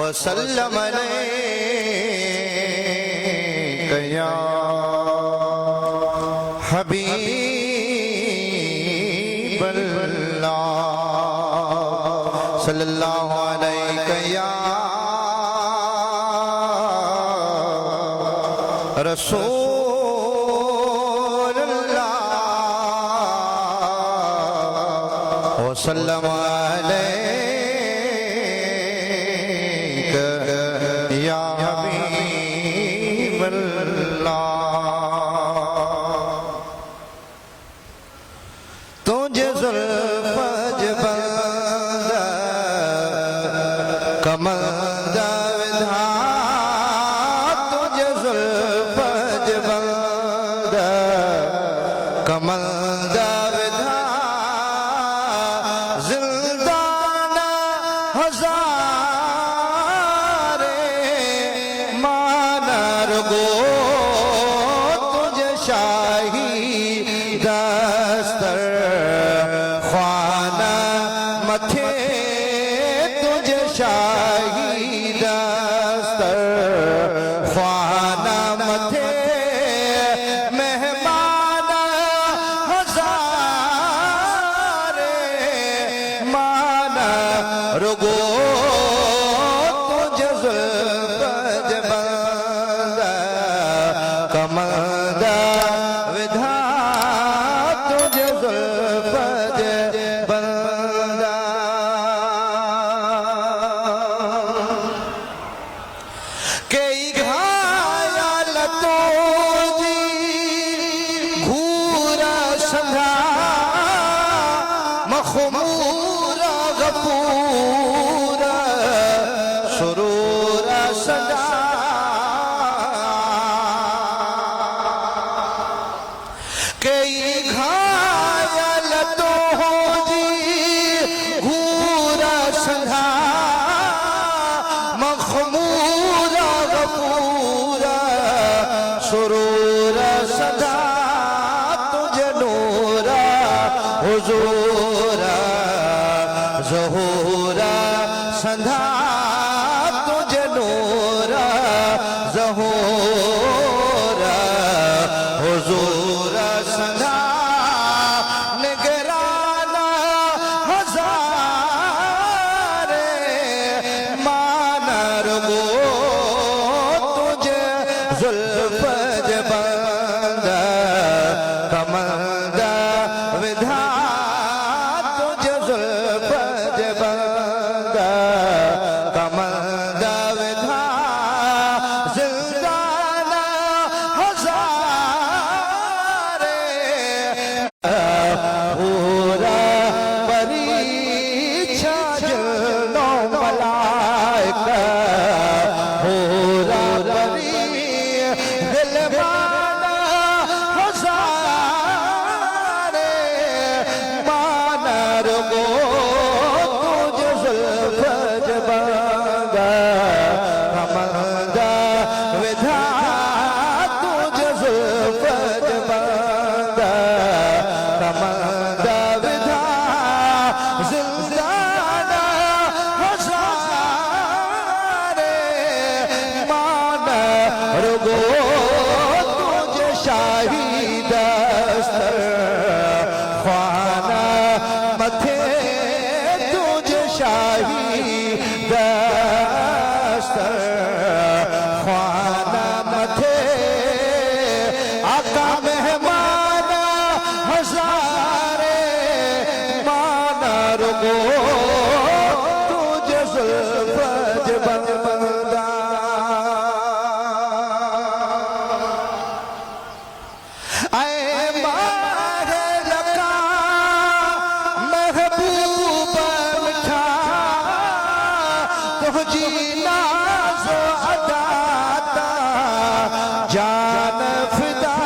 وسلم علیک یا حبیب اللہ صلی اللہ علیک یا رسول اللہ وسلم علیک یا حبیب اللہ تجھے زلف جبند کمند ودھا تجھے زلف جبند کمند ودھا زندان ہزارے مانر گو تجھے شاہی دستر خانہ متھے تجھے شاہی دستر خانہ متھے مہمان ہزارے مانا رگو تجھے زلف جبند کمند ودھا تجھے زلف جبند کئی گھایال تجھی گھورا سندھا مخمور غفور سرور صدا کئی گھایال تجھی گھورا سندھا مخمور غفور سرور صدا تجھے نور حضور ظہور سندھا تجھے نور ظہور حضور سندھا نگران ہزارے مانا رگو تجھے زلف جبند کمند ودھا تجھے زلف جبند کمند ودھا زندان ہزارے پورا پریچھا جنوں ملائکہ پورا دلوان ہزارے مانا رگو تجھے زلف جبند کمند ودھا تجھے زلف جبند کمند ودھا زندان ہزارے مانا رگو تجھے شاہی دستر خانہ متھے تجھے شاہی دستر خانہ متھے آقا مہمان ہزارے مانا رگو تجھے زلف جبند اے ماہ لکا محبوب مٹھا تجھی ناز و عطا جان فدا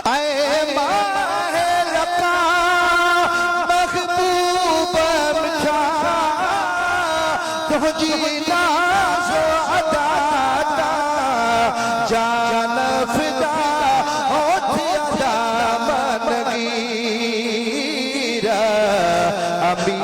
اے ماہ لکا محبوب مٹھا تجھی ناز و عطا جان فدا ہوتی دامن گیر